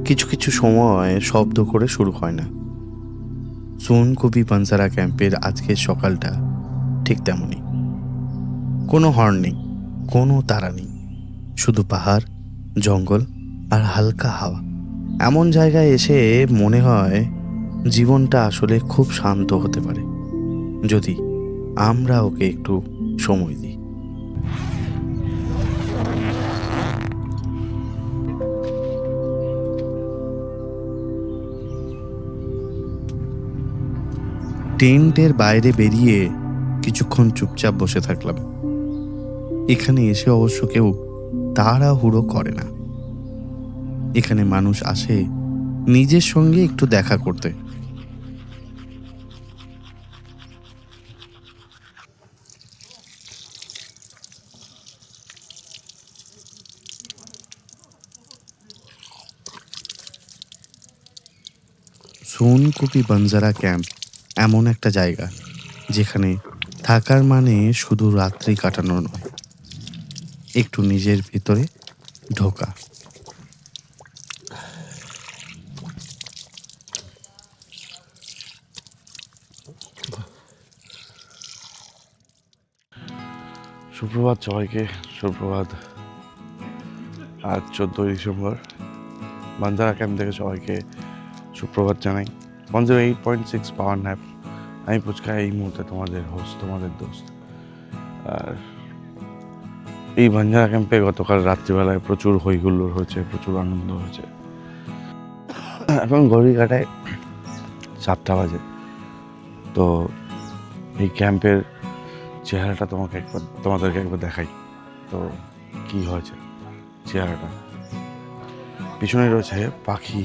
কিছু কিছু সময় শব্দ করে শুরু হয় না। সোনকুপি বানসারা ক্যাম্পের আজকের সকালটা ঠিক তেমনই। কোনো হর্ন নেই, কোনো তারা নেই, শুধু পাহাড়, জঙ্গল আর হালকা হাওয়া। এমন জায়গায় এসে মনে হয় জীবনটা আসলে খুব শান্ত হতে পারে যদি আমরা ওকে একটু সময় দিই। টেন্টের বাইরে বেরিয়ে কিছুক্ষণ চুপচাপ বসে থাকলাম। এখানে এসে অবশ্য কেউ তাড়াহুড়ো করে না। এখানে মানুষ আসে নিজের সঙ্গে একটু দেখা করতে। সোনকুপি বানজারা ক্যাম্প এমন একটা জায়গা যেখানে থাকার মানে শুধু রাত্রি কাটানো নয়, একটু নিজের ভিতরে ঢোকা। সুপ্রভাত সবাইকে, সুপ্রভাত। আজ 14ই ডিসেম্বর। বানজারা ক্যাম্প থেকে সবাইকে সুপ্রভাত জানাই। 108.6 পাওয়ার ন্যাপ। আমি পুচকা, এই মুহূর্তে তোমাদের হোস্ট, তোমাদের দোস্ত। আর এই বানজারা ক্যাম্পে গতকাল রাত্রিবেলায় প্রচুর হইহুল্লোড় হয়েছে, প্রচুর আনন্দ হয়েছে। এখন ঘড়ি কাটায় 7টা বাজে। তো এই ক্যাম্পের চেহারাটা তোমাদেরকে একবার দেখাই। তো কি হয়েছে চেহারাটা? পিছনে রয়েছে পাখি,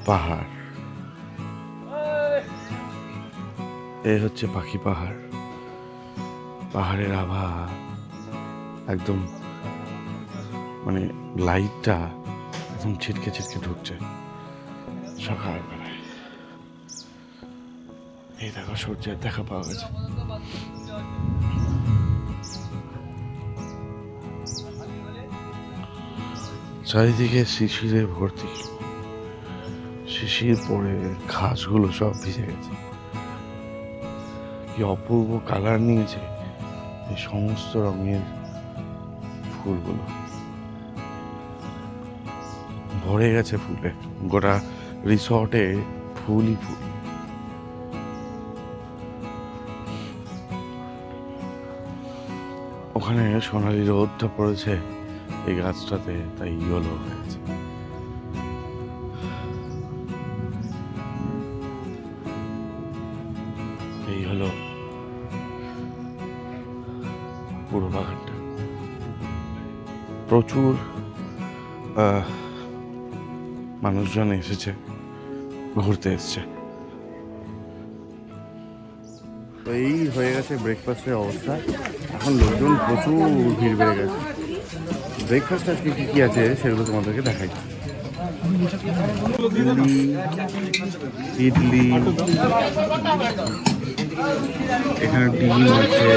পাহাড়। এই হচ্ছে পাখি পাহাড়, পাহাড়ের আভা একদম, মানে লাইটটা একদম ছিটকে ছিটকে ঢুকছে সকালবেলায়। এই দেখো সূর্যের দেখা পাওয়া গেছে। চারিদিকে শিশিরে ভর্তি, শিশির পড়ে ঘাসগুলো সব ভিজে গেছে। কি অপূর্ব কালার নিয়েছে এই সমস্ত রঙের ফুলগুলো, ভরে গেছে ফুলে। গোটা রিসর্টে ফুলই ফুল। ওখানে সোনালি রোদটা পড়েছে এই গাছটাতে, তাই ইয়েলো হয়ে গেছে। এই হলো পুরো বাগানটা। প্রচুর মানুষজন এসেছে, ঘুরতে এসছে। এই হয়ে গেছে ব্রেকফাস্টের অবস্থা। এখন লোকজন প্রচুর ভিড় বেড়ে গেছে। ব্রেকফাস্ট আজকে কী কী আছে সেগুলো তোমাদেরকে দেখাই। ইডলি, এখানে ডিম আছে,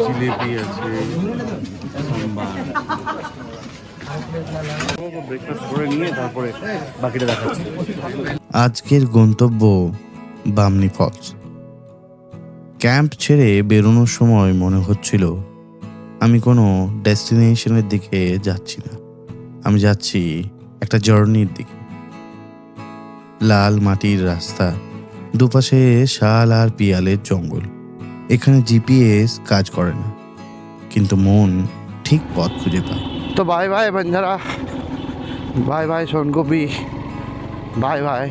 জিলেপি আছে, সাম্বার। ব্রেকফাস্ট করে নিয়ে তারপরে বাকিটা দেখাচ্ছি। আজকের গন্তব্য বামনি ফলস। ক্যাম্প ছেড়ে বেরোনোর সময় মনে হচ্ছিল আমি কোনো ডেস্টিনেশনের দিকে যাচ্ছি না, আমি যাচ্ছি একটা জার্নির দিকে। লাল মাটির রাস্তা, দুপাশে শাল আর পিয়ালের জঙ্গল। এখানে জিপিএস কাজ করে না, কিন্তু মন ঠিক পথ খুঁজে পায়। তো bye bye Vanzara, bye bye Sonkupi, bye bye.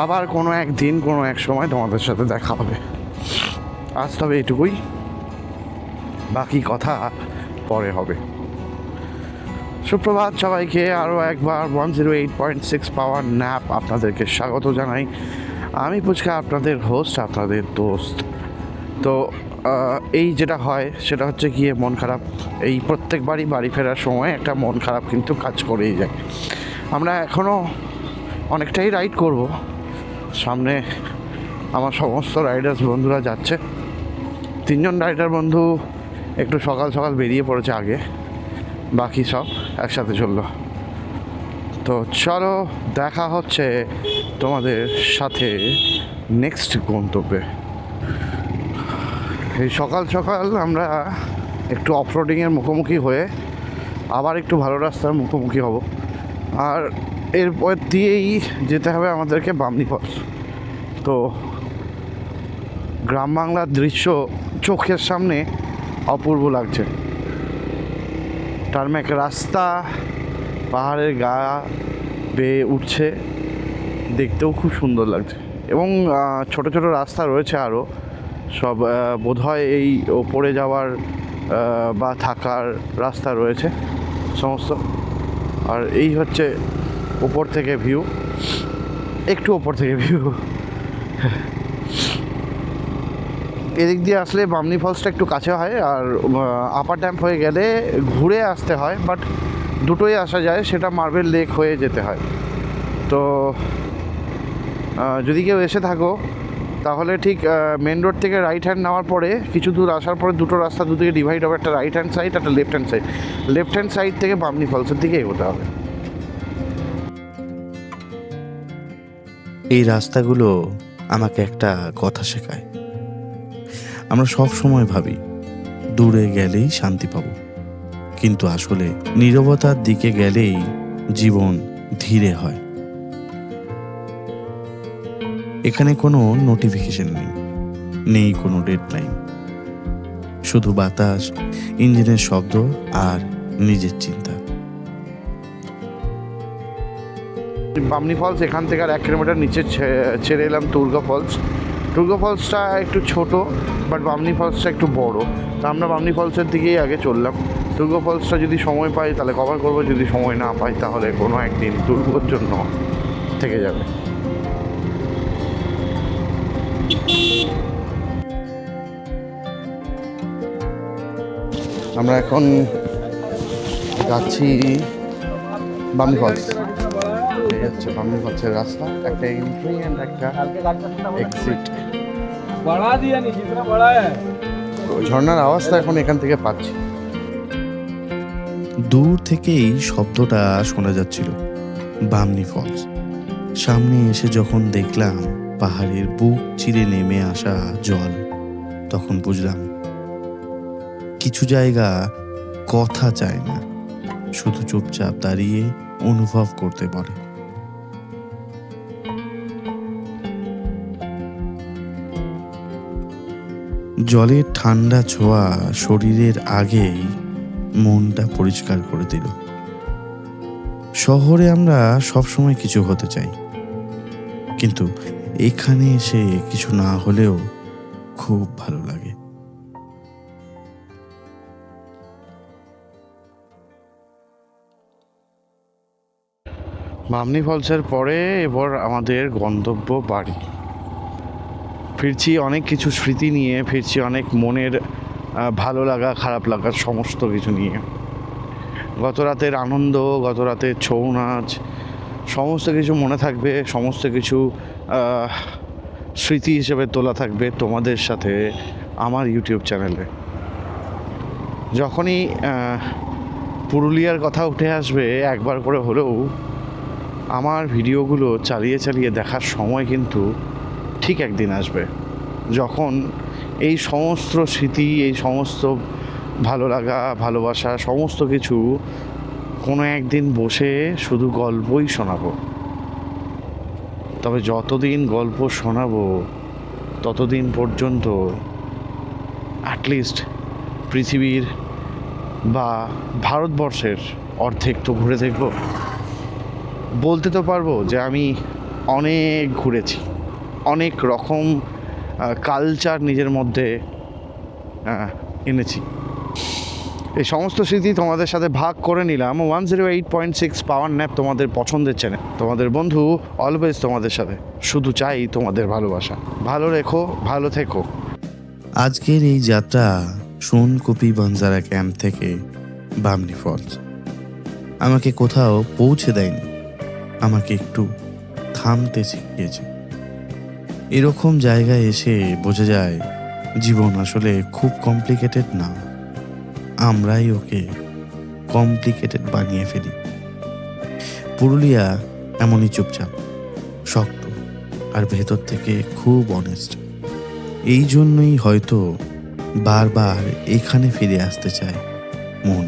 আবার কোনো একদিন কোনো এক সময় তোমাদের সাথে দেখা হবে। আজ তবে এটুকুই, বাকি কথা পরে হবে। সুপ্রভাত সবাইকে। আরও একবার 108.6 পাওয়ার ন্যাপ আপনাদেরকে স্বাগত জানাই। আমি পুচকা, আপনাদের হোস্ট, আপনাদের দোস্ত। তো এই যেটা হয় সেটা হচ্ছে গিয়ে মন খারাপ। এই প্রত্যেকবারই বাড়ি ফেরার সময় একটা মন খারাপ কিন্তু কাজ করেই যায়। আমরা এখনও অনেকটাই রাইড করব, সামনে আমার সমস্ত রাইডার্স বন্ধুরা যাচ্ছে। 3জন রাইডার বন্ধু একটু সকাল সকাল বেরিয়ে পড়েছে আগে, বাকি সব একসাথে চললো। তো চলো, দেখা হচ্ছে তোমাদের সাথে নেক্সট গন্তব্যে। এই সকাল সকাল আমরা একটু অফরোডিংয়ের মুখোমুখি হয়ে আবার একটু ভালো রাস্তার মুখোমুখি হব, আর এরপর দিয়েই যেতে হবে আমাদেরকে বামনি ফলস। তো গ্রাম বাংলার দৃশ্য চোখের সামনে অপূর্ব লাগছে। টারম্যাক রাস্তা, পাহাড়ের গা বেয়ে উঠছে, দেখতেও খুব সুন্দর লাগছে। এবং ছোট ছোট রাস্তা রয়েছে আরও, সব বোধহয় এই ওপরে যাওয়ার বা থাকার রাস্তা রয়েছে সমস্ত। আর এই হচ্ছে ওপর থেকে ভিউ, একটু ওপর থেকে ভিউ। এদিক দিয়ে আসলে বামনি ফলসটা একটু কাছে হয়, আর আপার ড্যাম হয়ে গেলে ঘুরে আসতে হয়, বাট দুটোই আসা যায়, সেটা মার্বেল লেক হয়ে যেতে হয়। তো যদি কেউ এসে থাকো তাহলে ঠিক মেন রোড থেকে রাইট হ্যান্ড নেওয়ার পরে কিছু দূর আসার পরে দুটো রাস্তা দুদিকে ডিভাইড হবে, একটা রাইট হ্যান্ড সাইড, একটা left hand side. Left hand side থেকে বামনি ফলসের দিকে এগোতে হবে। এই রাস্তাগুলো আমাকে একটা কথা শেখায়। আমরা সব সময় ভাবি দূরে গেলেই শান্তি পাব, কিন্তু আসলে নীরবতার দিকে গেলেই জীবন ধীরে হয়। এখানে কোনো নোটিফিকেশন নেই কোনো ডেডলাইন, শুধু বাতাস, ইঞ্জিনের শব্দ আর নিজের চিন্তা। বামনি ফলস এখান থেকে আর 1 কিলোমিটার নিচে ছেড়ে এলাম টুরগা ফলস। টুরগা ফলসটা একটু ছোট, বাট বামনি ফলসটা একটু বড়। তো আমরা বামনি ফলসের দিকেই আগে চললাম। টুরগা ফলসটা যদি সময় পাই তাহলে কভার করবো, যদি সময় না পাই তাহলে কোনো একদিন টুরগোর জন্য থেকে যাবে। আমরা এখন যাচ্ছি বামনি ফলস। এই হচ্ছে বামনি ফলসের রাস্তা, একটা এন্ট্রি অ্যান্ড একটা এক্সিট। ঝর্ণার আওয়াজটা এখন এখান থেকে পাচ্ছি। দূর থেকেই শব্দটা শোনা যাচ্ছিল, বামনি ফলস। সামনে এসে যখন দেখলাম পাহাড়ের বুক চিরে নেমে আসা জল, তখন বুঝলাম কিছু জায়গা কথা চায় না, শুধু চুপচাপ দাঁড়িয়ে অনুভব করতে পারে। জলের ঠান্ডা ছোঁয়া শরীরের আগেই মনটা পরিষ্কার করে দিল। শহরে আমরা সবসময় কিছু হতে চাই, কিন্তু এখানে এসে কিছু না হলেও খুব ভালো লাগে। বামনি ফলসের পরে এবার আমাদের গন্তব্য বাড়ি। ফিরছি অনেক কিছু স্মৃতি নিয়ে, ফিরছি অনেক মনের ভালো লাগা খারাপ লাগার সমস্ত কিছু নিয়ে। গত রাতের আনন্দ, গত রাতের ছৌ নাচ, সমস্ত কিছু মনে থাকবে, সমস্ত কিছু স্মৃতি হিসেবে তোলা থাকবে তোমাদের সাথে আমার ইউটিউব চ্যানেলে। যখনই পুরুলিয়ার কথা উঠে আসবে একবার করে হলেও আমার ভিডিওগুলো চালিয়ে চালিয়ে দেখার সময় কিন্তু ঠিক একদিন আসবে, যখন এই সমস্ত স্মৃতি, এই সমস্ত ভালো লাগা, ভালোবাসা, সমস্ত কিছু কোনো একদিন বসে শুধু গল্পই শোনাবো। তবে যতদিন গল্প শোনাবো ততদিন পর্যন্ত অ্যাটলিস্ট পৃথিবীর বা ভারতবর্ষের অর্ধেক তো ঘুরে দেখব। বলতে তো পারবো যে আমি অনেক ঘুরেছি, অনেক রকম কালচার নিজের মধ্যে এনেছি। এই সমস্ত স্মৃতি তোমাদের সাথে ভাগ করে নিলাম 108.6 পাওয়ার ন্যাপ, তোমাদের পছন্দের চ্যানেল, তোমাদের বন্ধু অলওয়েজ তোমাদের সাথে। শুধু চাই তোমাদের ভালোবাসা। ভালো রেখো, ভালো থেকো। আজকের এই যাত্রা সোনকপি বাঞ্জারা ক্যাম্প থেকে বামনি ফলস আমাকে কোথাও পৌঁছে দেয়নি, আমাকে একটু থামতে শিখিয়েছে। এরকম জায়গায় এসে বোঝা যায় জীবন আসলে খুব কমপ্লিকেটেড না, আমরাই ওকে কমপ্লিকেটেড বানিয়ে ফেলি। পুরুলিয়া এমনই চুপচাপ, শক্ত আর ভেতর থেকে খুব অনেস্ট। এই জন্যই হয়তো বারবার এখানে ফিরে আসতে চায় মন।